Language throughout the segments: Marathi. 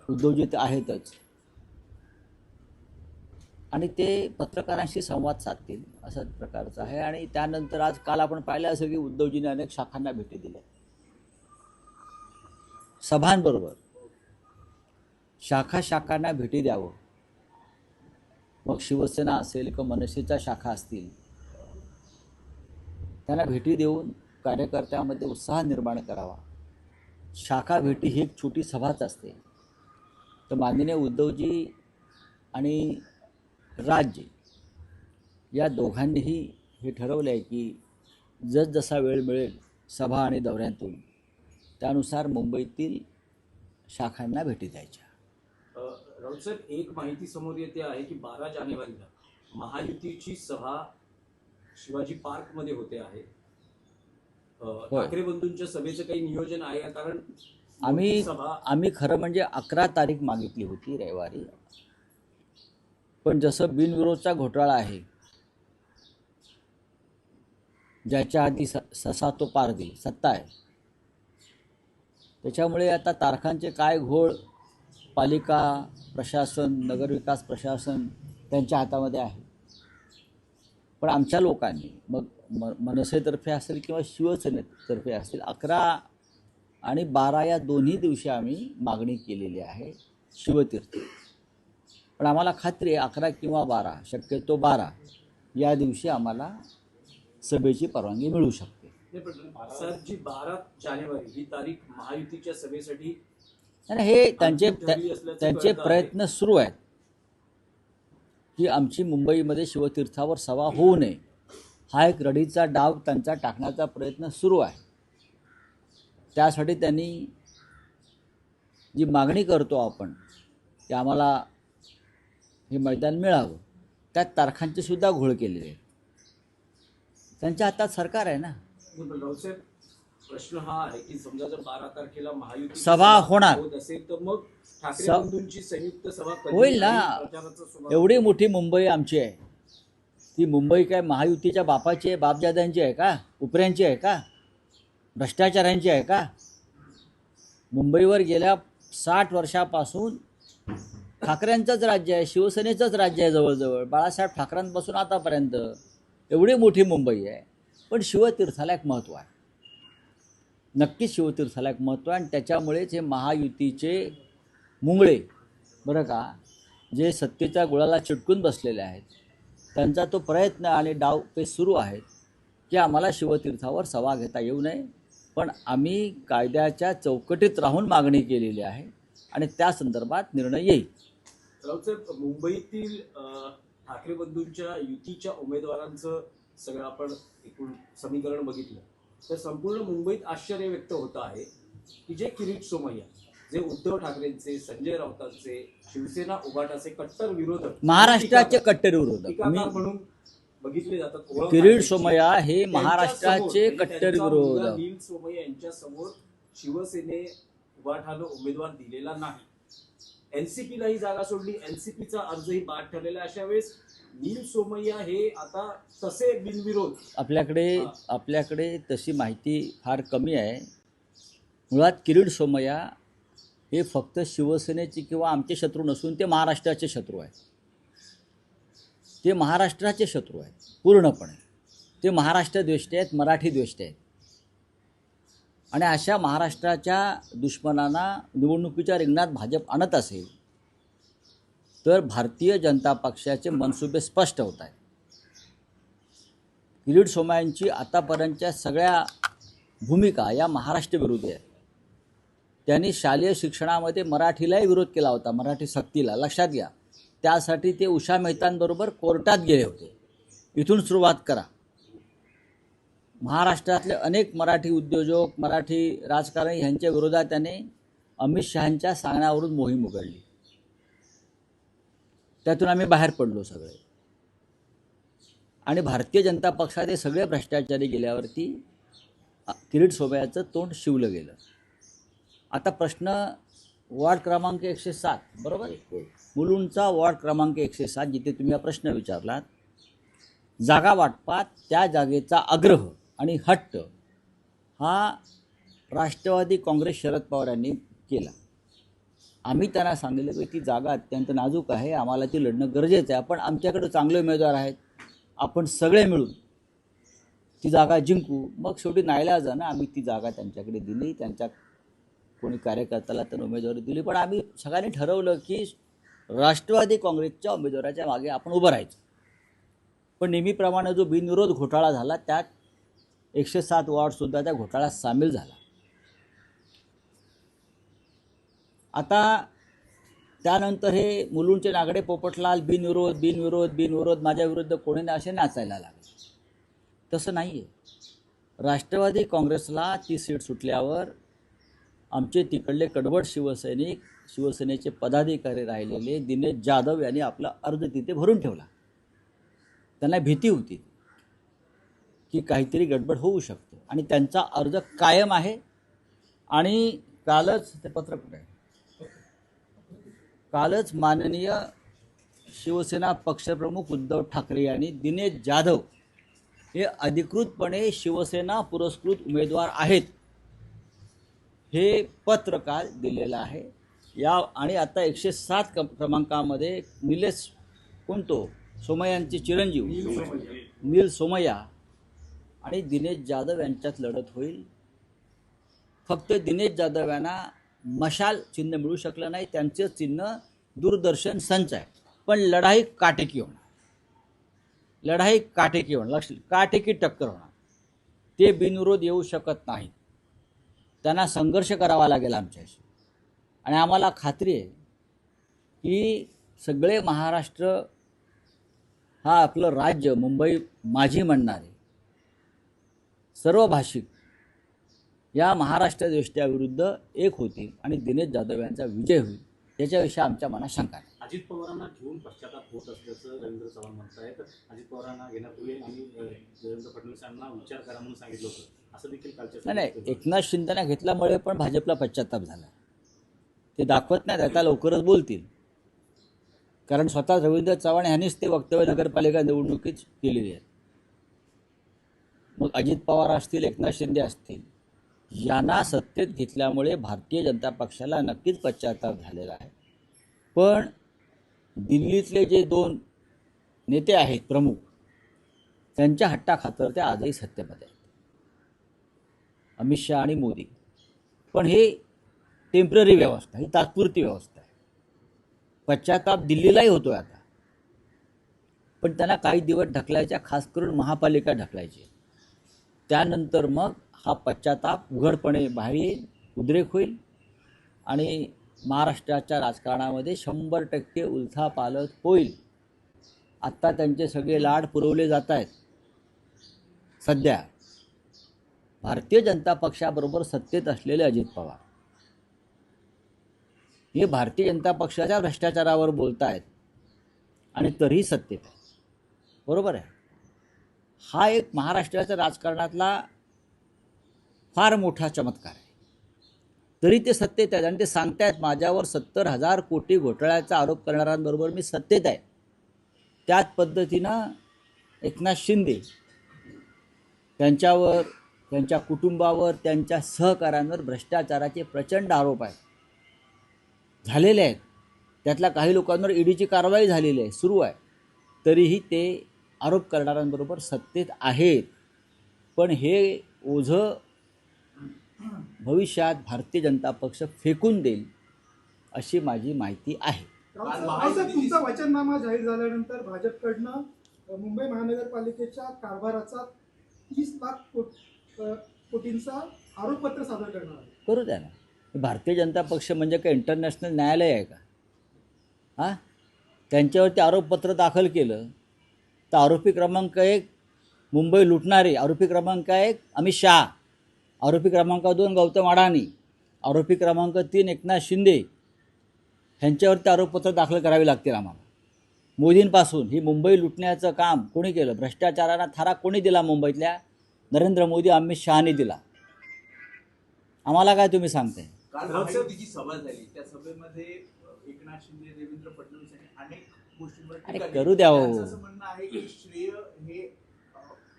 उद्योजक ते आहेतच आणि ते पत्रकारांशी संवाद साधतील अशा प्रकारचं आहे. आणि त्यानंतर आज काल आपण पाहिलं असेल की उद्धवजींनी अनेक शाखांना भेटी दिल्या, सभांबरोबर शाखांना भेटी द्यावं. मग शिवसेना असेल किंवा मनसेच्या शाखा असतील, त्यांना भेटी देऊन कार्यकर्त्यामध्ये उत्साह निर्माण करावा. शाखा भेटी ही एक छोटी सभाच असते. तर माननीय उद्धवजी आणि राज्य या दोघांनीही हे ठरवलं आहे की जसा वेळ मिळेल सभा आणि दौऱ्यांतून त्यानुसार मुंबईतील शाखांना भेटी द्यायच्या. राऊत साहेब, एक माहिती समोर येते आहे की 12 जानेवारीला महायुतीची सभा शिवाजी पार्क मध्ये होते आहे. ठाकरे बंधूंच्या सभेचं काही नियोजन आहे का? कारण आम्ही खरं म्हणजे 11 तारीख मागितली होती रविवारी, पण जसं बिनविरोधचा घोटाळा आहे, ज्याच्या आधी ससा तो पारधी सत्ता आहे, त्याच्यामुळे आता तारखांचे काय घोळ पालिका प्रशासन, नगरविकास प्रशासन त्यांच्या हातामध्ये आहे. पण आमच्या लोकांनी मग मनसेतर्फे असेल किंवा शिवसेनेतर्फे असेल 11 आणि 12 या दोन्ही दिवशी आम्ही मागणी केलेली आहे शिवतीर्थ. पण आम्हाला खात्री आहे 11 किंवा 12, शक्यतो 12 या दिवशी आम्हाला सभेची परवानगी मिळू शकते. सर, जी 12 जानेवारी ही तारीख महायुतीच्या सभेसाठी आणि हे त्यांचे प्रयत्न सुरू आहेत की आमची मुंबईमध्ये शिवतीर्थावर सभा होऊ नये. हा एक रडीचा डाव त्यांचा टाकण्याचा प्रयत्न सुरू आहे. त्यासाठी त्यांनी जी मागणी करतो आपण की आम्हाला हे मैदान मिळावं, त्या तारखांचे सुद्धा घोळ केलेले आहेत. त्यांच्या हातात सरकार आहे ना. प्रश्न हा आहे की समजा जर 12 तारखेला महायुती सभा होणार असेल तर मग ठाकरे बंधूंची संयुक्त सभा होईल ना. एवढी मोठी मुंबई आमची आहे, ती मुंबई काय महायुतीच्या बापाची आहे, बापजाद्यांची आहे का? उपऱ्यांची आहे का? भ्रष्टाचारांची आहे का? मुंबईवर गेल्या 60 वर्षापासून ठाकरेंचंच राज्य आहे, शिवसेनेचंच राज्य आहे जवळजवळ, बाळासाहेब ठाकरेंपासून आतापर्यंत. एवढी मोठी मुंबई आहे. पण शिवतीर्थाला एक महत्त्व आहे, नक्कीच शिवतीर्थाला एक महत्त्व आहे. आणि त्याच्यामुळेच हे महायुतीचे मुंगळे बरं का, जे सत्तेच्या गुळाला चिटकून बसलेले आहेत, त्यांचा तो प्रयत्न आणि डाव ते सुरू आहेत की आम्हाला शिवतीर्थावर सभा घेता येऊ नये. पण आम्ही कायद्याच्या चौकटीत राहून मागणी केलेली आहे आणि त्या संदर्भात निर्णय येईल. राऊतसाहेब, मुंबईतील ठाकरे बंधूंच्या युतीच्या उमेदवारांचं सगळं आपण एकूण समीकरण बघितलं तर संपूर्ण मुंबईत आश्चर्य व्यक्त होत आहे की जे किरीट सोमय्या, जे उद्धव ठाकरेंचे, संजय राऊतांचे, शिवसेना उभाटाचे कट्टर विरोधक, महाराष्ट्राचे कट्टर विरोधक म्हणून बघितले जातात. किरीट सोमय्या हे महाराष्ट्राचे कट्टर विरोधक. किरीट सोमय्या यांच्या समोर शिवसेने उभाटानं उमेदवार दिलेला नाही. एनसीपीला ही जागा सोडली, एनसीपीचा अर्जही बाद ठरलेला. अशा वेळेस नील सोमय्या हे आता तसे बिनविरोध. आपल्याकडे तशी माहिती फार कमी आहे. मुळात किरीट सोमय्या हे फक्त शिवसेनेचे किंवा आमचे शत्रू नसून ते महाराष्ट्राचे शत्रू आहेत. ते महाराष्ट्राचे शत्रू आहेत पूर्णपणे. ते महाराष्ट्र द्वेष्टे आहेत, मराठी द्वेष्टे आहेत. आणि अशा महाराष्ट्राच्या दुश्मनांना निवडणुकीच्या रिंगणात भाजप आणत असेल तर भारतीय जनता पक्षाचे मनसुबे स्पष्ट होत आहेत. किरीट सोमय्यांची आतापर्यंतच्या सगळ्या भूमिका या महाराष्ट्र विरोधी आहेत. त्यांनी शालेय शिक्षणामध्ये मराठीलाही विरोध केला होता, मराठी सक्तीला, लक्षात घ्या. त्यासाठी ते उषा मेहतांबरोबर कोर्टात गेले होते. इथून सुरुवात करा. महाराष्ट्रातले अनेक मराठी उद्योजक, मराठी राजकारणी यांच्या विरोधात त्याने अमित शहांच्या सांगण्यावरून मोहीम उघडली. त्यातून आम्ही बाहेर पडलो सगळे. आणि भारतीय जनता पक्षात हे सगळे भ्रष्टाचारी गेल्यावरती किरीट सोमय्याचं तोंड शिवलं गेलं. आता प्रश्न वॉर्ड क्रमांक 107 बरोबर, मुलुंडचा वॉर्ड क्रमांक 107 जिथे तुम्ही हा प्रश्न विचारलात, जागा वाटपात त्या जागेचा आग्रह आणि हट्ट हा राष्ट्रवादी काँग्रेस शरद पवार यांनी केला. आम्ही त्यांना सांगितलं की ती जागा अत्यंत नाजूक आहे, आम्हाला ती लढणं गरजेचं आहे, पण आमच्याकडे चांगले उमेदवार आहेत, आपण सगळे मिळून ती जागा जिंकू. मग शेवटी नाईलाजानं आम्ही ती जागा त्यांच्याकडे दिली, त्यांच्या कोणी कार्यकर्त्याला तर उमेदवारी दिली, पण आम्ही सगळ्यांनी ठरवलं की राष्ट्रवादी काँग्रेसच्या उमेदवाराच्या मागे आपण उभं राहायचं. पण नेहमीप्रमाणे जो बिनविरोध घोटाळा झाला त्यात 107 वॉर्डसुद्धा त्या घोटाळ्यात सामील झाला. आता त्यानंतर हे मुलुंडचे नागडे पोपटलाल बिनविरोध बिनविरोध बिनविरोध माझ्या विरुद्ध कोणी नाही असे नाचायला लागले. तसं नाही आहे. राष्ट्रवादी काँग्रेसला ती सीट सुटल्यावर आमचे तिकडले कडवट शिवसैनिक, शिवसेनेचे पदाधिकारी राहिलेले दिनेश जाधव यांनी आपला अर्ज तिथे भरून ठेवला. त्यांना भीती होती की काहीतरी गडबड होऊ शकते आणि त्यांचा अर्ज कायम आहे. आणि कालच ते पत्र कुठे आहे, कालच माननीय शिवसेना पक्षप्रमुख उद्धव ठाकरे यांनी दिनेश जाधव हे अधिकृतपणे शिवसेना पुरस्कृत उमेदवार आहेत हे पत्र काल दिलेलं आहे. या आणि आता 107 क्रमांकामध्ये निलेश कोणतो सोमय्यांचे चिरंजीव नील सोमय्या आणि दिनेश जाधव यांच्यात लढत होईल. फक्त दिनेश जाधव यांना मशाल चिन्ह मिळू शकलं नाही, त्यांचे चिन्ह दूरदर्शन संच आहे. पण लढाई काटेकी होणार, लढाई काटेकी होणार, काटेकी टक्कर होणार. ते बिनविरोध येऊ शकत नाहीत, त्यांना संघर्ष करावा लागेल आमच्याशी. आणि आम्हाला खात्री आहे की सगळे महाराष्ट्र हा आपलं राज्य मुंबई माझी म्हणणारे सर्व भाषिक या महाराष्ट्र देशाविरुद्ध एक होतील आणि दिनेश जाधव यांचा विजय होईल याच्याविषयी आमच्या मनात शंका नाही. अजित पवारांना घेऊन पश्चाताप होत असल्याचं रवींद्र चव्हाण म्हणतायत. अजित पवारांना घेण्यापूर्वी आम्ही देवेंद्र फडणवीसांना विचार करा म्हणून सांगितलं होतं, असं देखील कालच्या नाही. एकनाथ शिंदेना घेतल्यामुळे पण भाजपला पश्चाताप झाला. ते दाखवत नाहीत, आता लवकरच बोलतील. कारण स्वतः रवींद्र चव्हाण यांनीच ते वक्तव्य नगरपालिका निवडणुकीत केलेली आहे. मग अजित पवार असतील, एकनाथ शिंदे असतील, यांना सत्तेत घेतल्यामुळे भारतीय जनता पक्षाला नक्कीच पश्चाताप झालेला आहे. पण दिल्लीतले जे 2 नेते आहेत प्रमुख, त्यांच्या हट्टाखातर ते आजही सत्तेमध्ये आहेत, अमित शहा आणि मोदी. पण हे टेम्पररी व्यवस्था, ही तात्पुरती व्यवस्था आहे. पश्चाताप दिल्लीलाही होतो आहे आता, पण त्यांना काही दिवस ढकलायच्या, खास करून महापालिका ढकलायची. त्यानंतर मग हा पश्चाताप उघडपणे बाहेर येईल, उद्रेक होईल आणि महाराष्ट्राच्या राजकारणामध्ये 100% उलथापालथ होईल. आत्ता त्यांचे सगळे लाड पुरवले जात आहेत. सध्या भारतीय जनता पक्षाबरोबर सत्तेत असलेले अजित पवार हे भारतीय जनता पक्षाच्या भ्रष्टाचारावर बोलत आहेत आणि तरीही सत्तेत आहे. बरोबर आहे. हा एक महाराष्ट्राच्या राजकारणातला फार मोठा चमत्कार आहे. तरी ते सत्तेत आहेत आणि ते सांगतायत माझ्यावर 70,000 कोटी घोटाळ्याचा आरोप करणाऱ्यांबरोबर मी सत्तेत आहे. त्याच पद्धतीनं एकनाथ शिंदे त्यांच्यावर, त्यांच्या कुटुंबावर, त्यांच्या सहकाऱ्यांवर भ्रष्टाचाराचे प्रचंड आरोप आहेत, झालेले आहेत. त्यातल्या काही लोकांवर ईडीची कारवाई झालेली आहे, सुरू आहे. तरीही ते आरोप करणाऱ्यांबरोबर सत्तेत आहेत. पण हे ओझं भविष्यात भारतीय जनता पक्ष फेकून देईल अशी माझी माहिती आहे. तुमचा वचननामा जाहीर झाल्यानंतर भाजपकडनं मुंबई महानगरपालिकेच्या कारभाराचा 30 लाख कोटींचा आरोपपत्र सादर करणार आहे. करू द्या ना. भारतीय जनता पक्ष म्हणजे काय इंटरनॅशनल न्यायालय आहे का? हां, त्यांच्यावरती आरोपपत्र दाखल केलं तर आरोपी क्रमांक 1 मुंबई लुटणारे, आरोपी क्रमांक 1 अमित शहा, आरोपी क्रमांक 2 गौतम अडाणी, आरोपी क्रमांक 3 एकनाथ शिंदे, ह्यांच्यावरती आरोपपत्र दाखल करावे लागतील आम्हाला. मोदींपासून ही मुंबई लुटण्याचं काम कोणी केलं? भ्रष्टाचाराला थारा कोणी दिला? मुंबईतल्या नरेंद्र मोदी, अमित शहानी दिला. आम्हाला काय तुम्ही सांगताय? काल महायुतीची सभा झाली, त्या सभेमध्ये एकनाथ शिंदे, देवेंद्र फडणवीस यांनी अनेक गोष्टींवर टीका केली. करू द्या हो. त्यांचं असं म्हणणं आहे की श्रेय हे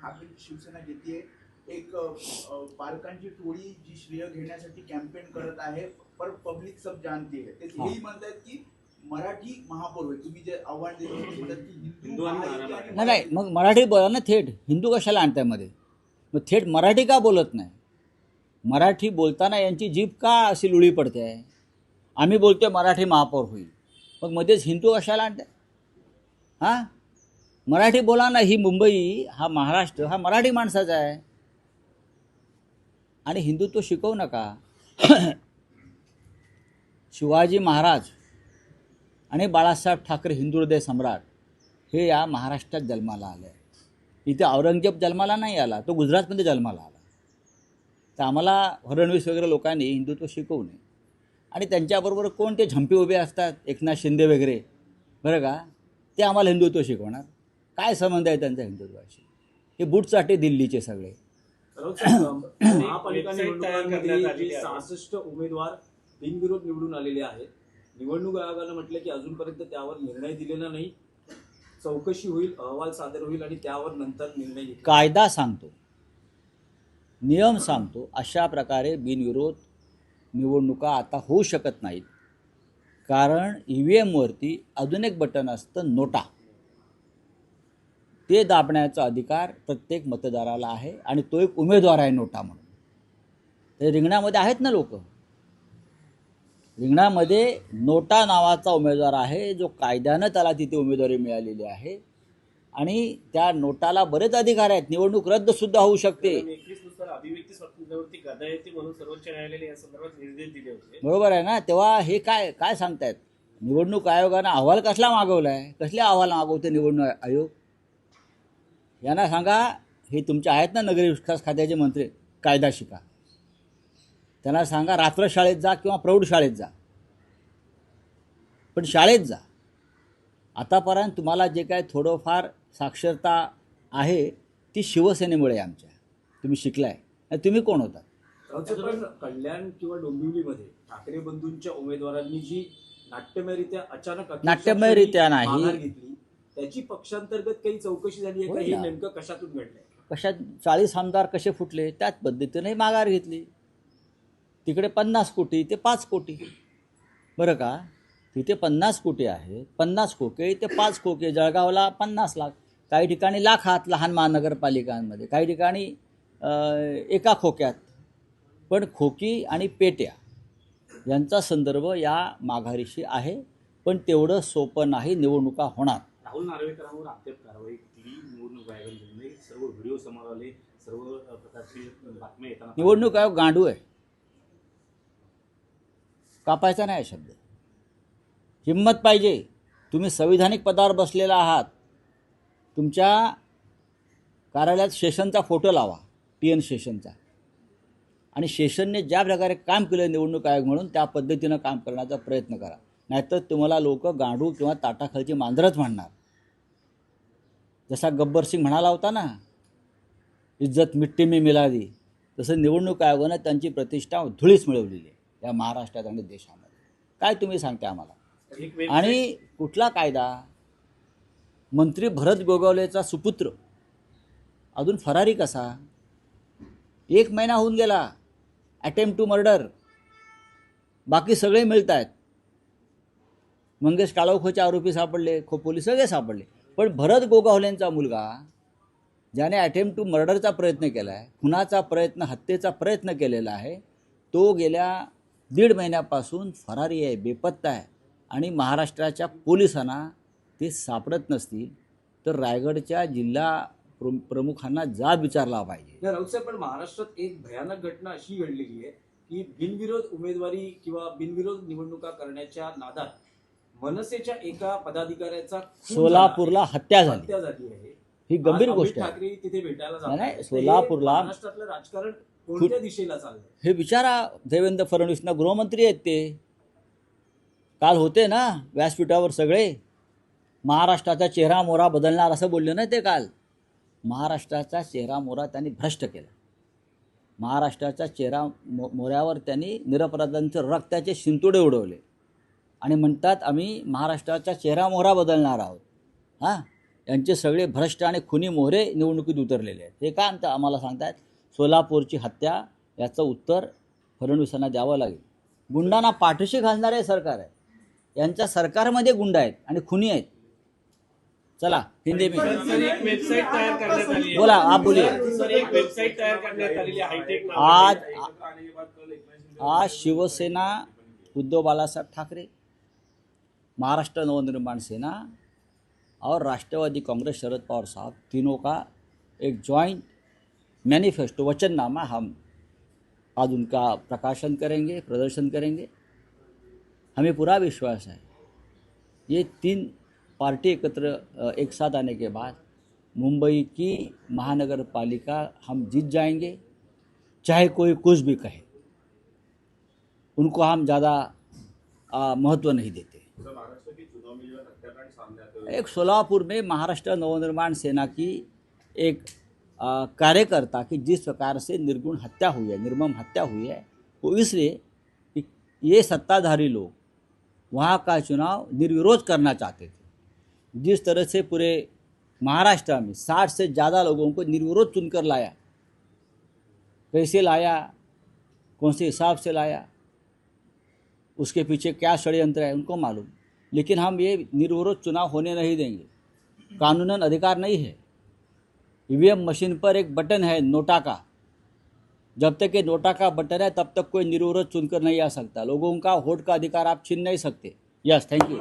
ठाकरे शिवसेना घेते एक पालकांची टोळी जी श्रेय घेण्यासाठी कॅम्पेन करत आहे, पर पब्लिक सब जानती है. ते हेही म्हणतात की मराठी महापौर होईल. तुम्ही जे आव्हान दिलं होतं ते म्हणतात की हिंदू आणि महायुती मराठा. आणि नाही नाही, मग मराठी बोला ना थेट. हिंदू कशाला आणताय मध्ये? मग थेट मराठी का बोलत नाही? मराठी बोलताना यांची जीभ का अशी लुळी पडते आहे? आम्ही बोलतोय मराठी महापौर होईल, मग मध्येच हिंदू कशाला आणताय? हां, मराठी बोला ना. ही मुंबई, हा महाराष्ट्र हा मराठी माणसाचा आहे. आणि हिंदुत्व शिकवू नका. शिवाजी महाराज आणि बाळासाहेब ठाकरे हिंदू हृदय सम्राट हे या महाराष्ट्रात जन्माला आले. इथे औरंगजेब जन्माला नाही आला, तो गुजरातमध्ये जन्माला आला. तर आम्हाला फडणवीस वगैरे लोकांनी हिंदुत्व शिकवू नये. आणि त्यांच्याबरोबर कोण ते झंपे उभे असतात, एकनाथ शिंदे वगैरे, बरं का, ते आम्हाला हिंदुत्व शिकवणार? काय संबंध आहे त्यांचा हिंदुत्वाशी? हे बूटचाटे दिल्लीचे सगळे. महापालिका Website तयार करण्यात निवडणुकांमध्ये आलेली जे आहे. 66 उमेदवार बिनविरोध निवडून आलेले आहेत. निवडणूक आयोगानं म्हटलं की अजूनपर्यंत त्यावर निर्णय दिलेला नाही. चौकशी होईल, अहवाल सादर होईल आणि त्यावर नंतर निर्णय घेतला. कायदा सांगतो, नियम सांगतो, अशा प्रकारे बिनविरोध निवडणुका आता होऊ शकत नाहीत. कारण EVMवरती अजून एक बटन असतं, नोटा. ते दाबण्याचा अधिकार प्रत्येक मतदाराला आहे आणि तो एक उमेदवार आहे नोटा म्हणून. ते रिंगणामध्ये आहेत ना लोक. रिंगणामध्ये नोटा नावाचा उमेदवार आहे, जो कायद्यानं त्याला तिथे उमेदवारी मिळालेली आहे. आणि त्या नोटाला बरेच अधिकार आहेत. निवडणूक रद्द सुद्धा होऊ शकते. 21 नुसार अभिव्यक्ती स्वातंत्र्यावरती गदा येते म्हणून सर्वोच्च न्यायालयाने या संदर्भात निर्देश दिले होते. बरोबर आहे ना? तेव्हा हे काय काय सांगतायत? निवडणूक आयोगानं अहवाल कसला मागवला आहे? कसले अहवाल मागवते निवडणूक आयोग? यांना सांगा, हे तुमचे आहेत ना नगरी विकास खात्याचे मंत्री, कायदा शिका. त्यांना सांगा रात्र शाळेत जा किंवा प्रौढ शाळेत जा, पण शाळेत जा. आतापर्यंत तुम्हाला जे काय थोडंफार साक्षरता आहे ती शिवसेनेमुळे आमच्या. तुम्ही शिकलाय. तुम्ही कोण होता? पण कल्याण किंवा डोंबिवलीमध्ये ठाकरे बंधूंच्या उमेदवारांनी जी नाट्यमयरित्या अचानक नाट्यमयरित्या नाही. माघार घेतली, त्याची पक्षांतर्गत काही चौकशी झाली आहे का? होय हे ना. नेमकं कशातून घडलंय? कशा 40 आमदार कसे फुटले त्याच पद्धतीने माघार घेतली. तिकडे 50 कोटी ते 5 कोटी, बरं का. तिथे 50 कोटी आहे, 50 खोके ते 5 खोके. जळगावला 50 लाख, काही ठिकाणी लाखात लहान महानगरपालिकांमध्ये, काही ठिकाणी एका खोक्यात. पण खोकी आणि पेट्या यांचा संदर्भ या माघारीशी आहे. पण तेवढं सोपं नाही निवडणुका होणार. राहुल नार्वेकरांवर अद्याप कारवाई केली निवडणूक आयोगाने. सर्व व्हिडिओ समोर आले, सर्व प्रकारची बातम्या येताना. निवडणूक आयोग गांडू आहे. कापायचा नाही शब्द. हिंमत पाहिजे. तुम्ही संविधानिक पदावर बसलेला आहात. तुमच्या कार्यालयात शेषनचा फोटो लावा, TN शेषनचा. आणि शेषनने ज्या प्रकारे काम केलं निवडणूक आयोग म्हणून, त्या पद्धतीनं काम करण्याचा प्रयत्न करा. नाहीतर तुम्हाला लोक गांडू किंवा ताटाखालची मांजरच म्हणणार. जसा गब्बर सिंग म्हणाला होता ना, इज्जत मिट्टी में मिला दी, तसं निवडणूक आयोगानं त्यांची प्रतिष्ठा धुळीस मिळवलेली आहे या महाराष्ट्रात आणि देशामध्ये. काय तुम्ही सांगता आम्हाला? एक वेब आणि कुठला कायदा? मंत्री भरत गोगावलेचा सुपुत्र अजून फरारी कसा? 1 महिना होऊन गेला. Attempt to murder. बाकी सगळे मिळत आहेत. मंगेश काळोखोचे आरोपी सापडले, खोपोली सगळे सापडले. पण भरत गोगावलेंचा मुलगा, ज्याने अटेम्प्ट टू मर्डरचा प्रयत्न केला आहे, खुनाचा प्रयत्न, हत्येचा प्रयत्न केलेला आहे, तो गेल्या 1.5 महिन्यापासून फरारी आहे, बेपत्ता आहे. आणि महाराष्ट्राच्या पोलिसांना ते सापडत नसतील तर रायगडच्या जिल्हा प्रमुखांना जाब विचारला पाहिजे. राऊत साहेब, पण महाराष्ट्रात एक भयानक घटना अशी घडलेली आहे की बिनविरोध उमेदवारी किंवा बिनविरोध निवडणुका करण्याच्या नादात मनसेच्या एका पदाधिकाऱ्याचा खून सोलापूरला हत्या झाली. झाली आहे. ही गंभीर आज गोष्ट अमित आहे. ठाकरे तिथे भेटायला जात नाही, आहेत. तर हे सोलापूरला- महाराष्ट्रातलं राजकारण कोणत्या दिशेला चाललंय? हे विचारा देवेंद्र फडणवीसना. गृहमंत्री आहेत ते. काल होते ना व्यासपीठावर सगळे. महाराष्ट्राचा चेहरा मोहरा बदलणार असं बोलले ना ते काल. महाराष्ट्राचा चेहरा मोहरा त्यांनी भ्रष्ट केला. महाराष्ट्राच्या चेहरा मोहऱ्यावर त्यांनी निरपराधांचे रक्ताचे शिंतोडे उडवले आणि म्हणतात आम्ही महाराष्ट्राचा चेहरा मोहरा बदलणार आहोत. हां, यांचे सगळे भ्रष्ट आणि खुनी मोहरे निवडणुकीत उतरलेले आहेत. हे का आमचं आम्हाला सांगतात? सोलापूरची हत्या याचं उत्तर फडणवीसांना द्यावं लागेल. गुंडांना पाठीशी घालणारे सरकार आहे. यांच्या सरकारमध्ये गुंड आहेत आणि खुनी आहेत. चला हिंदी में सर एक वेबसाईट तयार करण्यात आली आहे. बोला, आप बोलिए. सर एक वेबसाईट तयार करण्यात आलेली आहे हायटेक आज शिवसेना उद्धव बालासाहेब ठाकरे, महाराष्ट्र नवनिर्माण सेना और राष्ट्रवादी कांग्रेस शरद पवार साहब तीनों का एक जॉइंट मैनिफेस्टो वचननामा हम आज उनका प्रकाशन करेंगे, प्रदर्शन करेंगे. हमें पूरा विश्वास है ये तीन पार्टी एकत्र एक साथ आने के बाद मुंबई की महानगर पालिका हम जीत जाएंगे, चाहे कोई कुछ भी कहे. उनको हम ज़्यादा महत्व नहीं देते. एक सोलापुर में महाराष्ट्र नवनिर्माण सेना की एक कार्यकर्ता की जिस प्रकार से निर्गुण हत्या हुई है, निर्मम हत्या हुई है, वो इसलिए कि ये सत्ताधारी लोग वहाँ का चुनाव निर्विरोध करना चाहते थे. जिस तरह से पूरे महाराष्ट्र में 60 से ज़्यादा लोगों को निर्विरोध चुनकर लाया, कैसे लाया, कौन से हिसाब से लाया, उसके पीछे क्या षड्यंत्र है उनको मालूम. लेकिन हम ये निर्विरोध चुनाव होने नहीं देंगे. कानूनन अधिकार नहीं है. ईवीएम मशीन पर एक बटन है नोटा का. जब तक ये नोटा का बटन है तब तक कोई निर्विरोध चुनकर नहीं आ सकता. लोगों का वोट का अधिकार आप छीन नहीं सकते. Yes, thank you.